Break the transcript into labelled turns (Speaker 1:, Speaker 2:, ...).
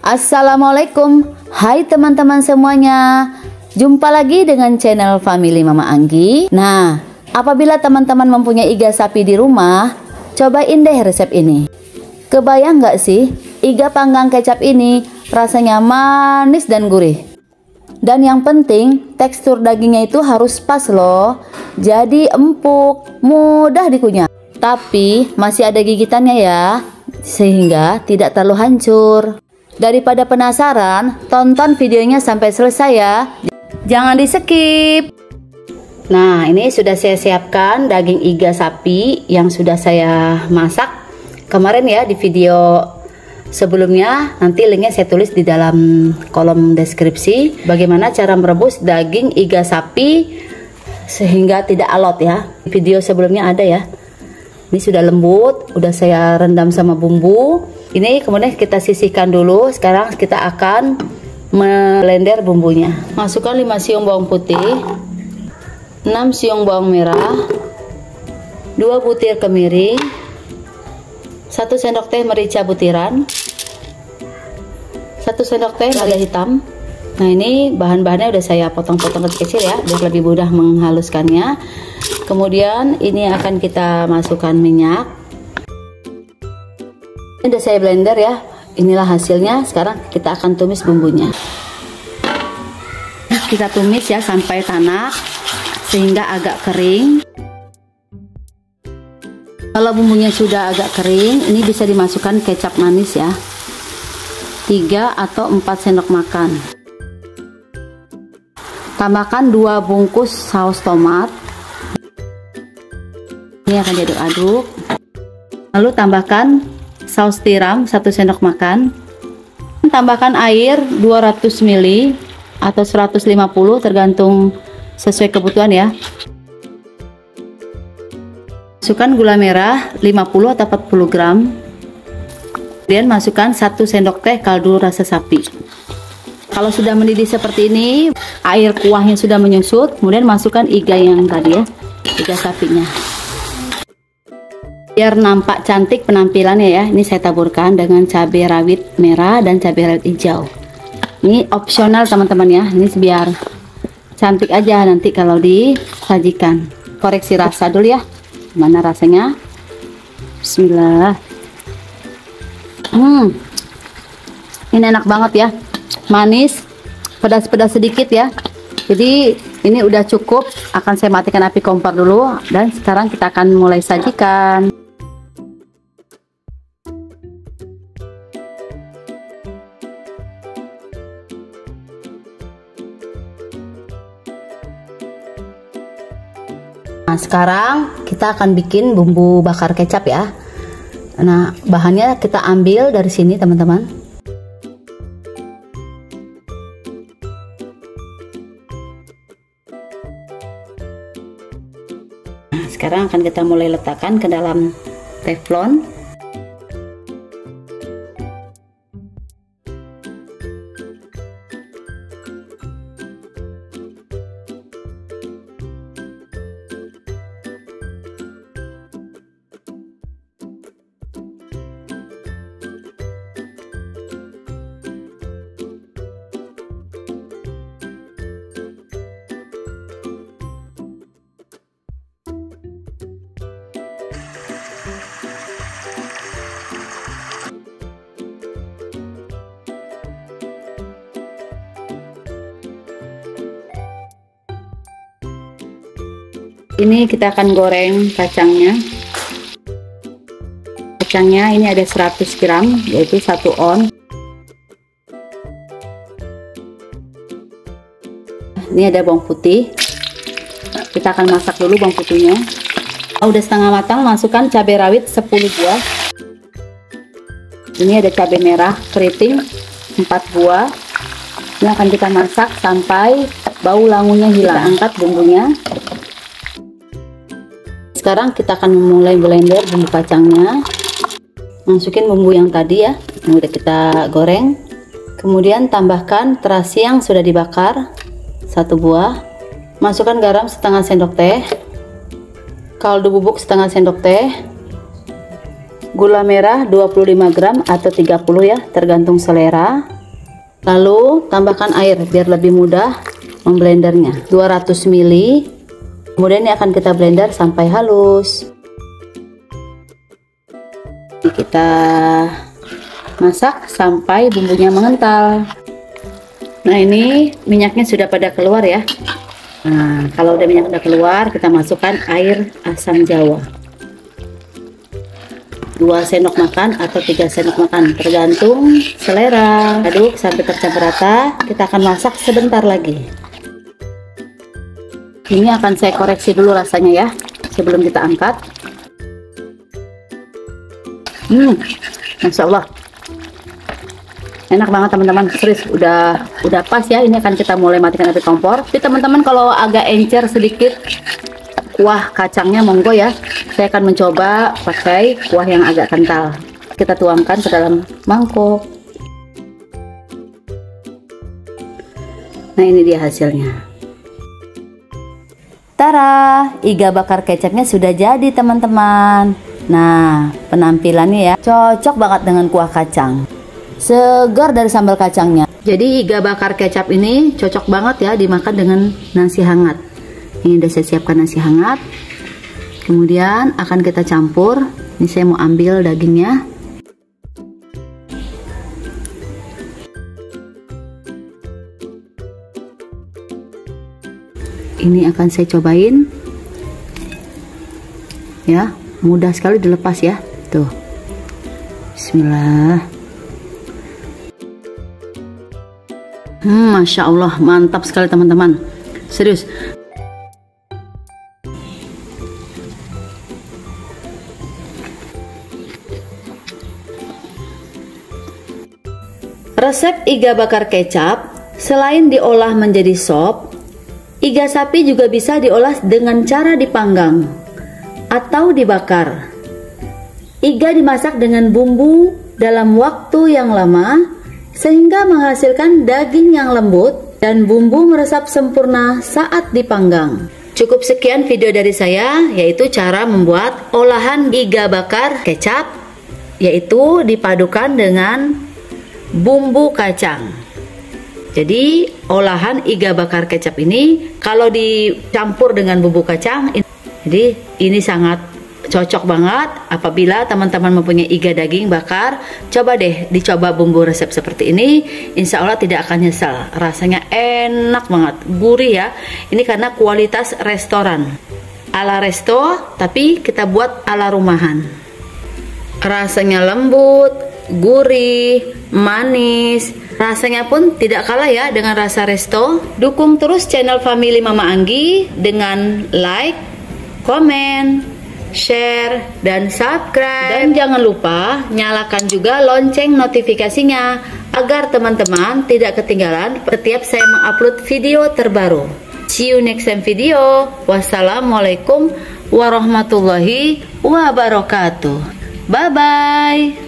Speaker 1: Assalamualaikum, hai teman-teman semuanya. Jumpa lagi dengan channel Family Mama Anggi. Nah, apabila teman-teman mempunyai iga sapi di rumah, cobain deh resep ini. Kebayang nggak sih, iga panggang kecap ini rasanya manis dan gurih. Dan yang penting, tekstur dagingnya itu harus pas loh. Jadi empuk, mudah dikunyah. Tapi masih ada gigitannya ya, sehingga tidak terlalu hancur. Daripada penasaran, tonton videonya sampai selesai ya. Jangan di skip. Nah, ini sudah saya siapkan daging iga sapi yang sudah saya masak kemarin ya di video sebelumnya. Nanti linknya saya tulis di dalam kolom deskripsi. Bagaimana cara merebus daging iga sapi sehingga tidak alot ya. Video sebelumnya ada ya. Ini sudah lembut, udah saya rendam sama bumbu. Ini kemudian kita sisihkan dulu. Sekarang kita akan melender bumbunya. Masukkan 5 siung bawang putih, 6 siung bawang merah, 2 butir kemiri, 1 sendok teh merica butiran, 1 sendok teh lada hitam. Nah, ini bahan-bahannya udah saya potong-potong kecil ya, biar lebih mudah menghaluskannya. Kemudian ini akan kita masukkan minyak. Ini udah saya blender ya. Inilah hasilnya. Sekarang kita akan tumis bumbunya. Kita tumis ya sampai tanak sehingga agak kering. Kalau bumbunya sudah agak kering, ini bisa dimasukkan kecap manis ya. 3 atau 4 sendok makan. Tambahkan 2 bungkus saus tomat. Ini akan diaduk-aduk. Lalu tambahkan saus tiram 1 sendok makan. Tambahkan air 200 ml atau 150 tergantung sesuai kebutuhan ya. Masukkan gula merah 50 atau 40 gram. Kemudian masukkan 1 sendok teh kaldu rasa sapi. Kalau sudah mendidih seperti ini, air kuahnya sudah menyusut, kemudian masukkan iga yang tadi ya, iga sapinya. Biar nampak cantik penampilannya ya, ini saya taburkan dengan cabai rawit merah dan cabai rawit hijau. Ini opsional teman-teman ya, ini biar cantik aja nanti kalau disajikan. Koreksi rasa dulu ya, mana rasanya. Bismillah. Ini enak banget ya, manis, pedas-pedas sedikit ya. Jadi ini udah cukup, akan saya matikan api kompor dulu. Dan sekarang kita akan mulai sajikan. Nah, sekarang kita akan bikin bumbu bakar kecap ya. Nah, bahannya kita ambil dari sini teman-teman. Nah, sekarang akan kita mulai letakkan ke dalam teflon. Ini kita akan goreng kacangnya. Kacangnya ini ada 100 gram, yaitu 1 on. Ini ada bawang putih. Kita akan masak dulu bawang putihnya. Udah setengah matang, masukkan cabai rawit 10 buah. Ini ada cabai merah keriting 4 buah. Ini akan kita masak sampai bau langunya hilang. Kita angkat bumbunya. Sekarang kita akan mulai blender bumbu kacangnya. Masukin bumbu yang tadi ya, yang udah kita goreng. Kemudian tambahkan terasi yang sudah dibakar 1 buah. Masukkan garam setengah sendok teh, kaldu bubuk setengah sendok teh, gula merah 25 gram atau 30 ya, tergantung selera. Lalu tambahkan air biar lebih mudah memblendernya. 200 ml. Kemudian ini akan kita blender sampai halus. Kita masak sampai bumbunya mengental. Nah, ini minyaknya sudah pada keluar ya. Nah, kalau udah minyak udah keluar, kita masukkan air asam jawa. 2 sendok makan atau 3 sendok makan, tergantung selera. Aduk sampai tercampur rata. Kita akan masak sebentar lagi. Ini akan saya koreksi dulu rasanya ya, sebelum kita angkat. Masya Allah, enak banget teman-teman. Serius, udah pas ya. Ini akan kita mulai matikan api kompor. Tapi teman-teman kalau agak encer sedikit kuah kacangnya, monggo ya. Saya akan mencoba pakai kuah yang agak kental. Kita tuangkan ke dalam mangkok. Nah, ini dia hasilnya. Tara, iga bakar kecapnya sudah jadi teman-teman. Nah, penampilannya ya cocok banget dengan kuah kacang. Segar dari sambal kacangnya. Jadi iga bakar kecap ini cocok banget ya dimakan dengan nasi hangat. Ini udah saya siapkan nasi hangat. Kemudian akan kita campur. Ini saya mau ambil dagingnya. Ini akan saya cobain. Ya, mudah sekali dilepas ya. Tuh. Bismillah. Masya Allah, mantap sekali teman-teman. Serius. Resep iga bakar kecap, selain diolah menjadi sop, iga sapi juga bisa diolah dengan cara dipanggang atau dibakar. Iga dimasak dengan bumbu dalam waktu yang lama sehingga menghasilkan daging yang lembut dan bumbu meresap sempurna saat dipanggang. Cukup sekian video dari saya, yaitu cara membuat olahan iga bakar kecap, yaitu dipadukan dengan bumbu kacang. Jadi olahan iga bakar kecap ini kalau dicampur dengan bumbu kacang, jadi ini sangat cocok banget apabila teman-teman mempunyai iga daging bakar. Coba deh dicoba bumbu resep seperti ini, insya Allah tidak akan nyesal. Rasanya enak banget, gurih ya. Ini karena kualitas restoran, ala resto, tapi kita buat ala rumahan. Rasanya lembut, gurih, manis. Rasanya pun tidak kalah ya dengan rasa resto. Dukung terus channel Family Mama Anggi dengan like, komen, share, dan subscribe. Dan jangan lupa nyalakan juga lonceng notifikasinya agar teman-teman tidak ketinggalan setiap saya mengupload video terbaru. See you next time video. Wassalamualaikum warahmatullahi wabarakatuh. Bye bye.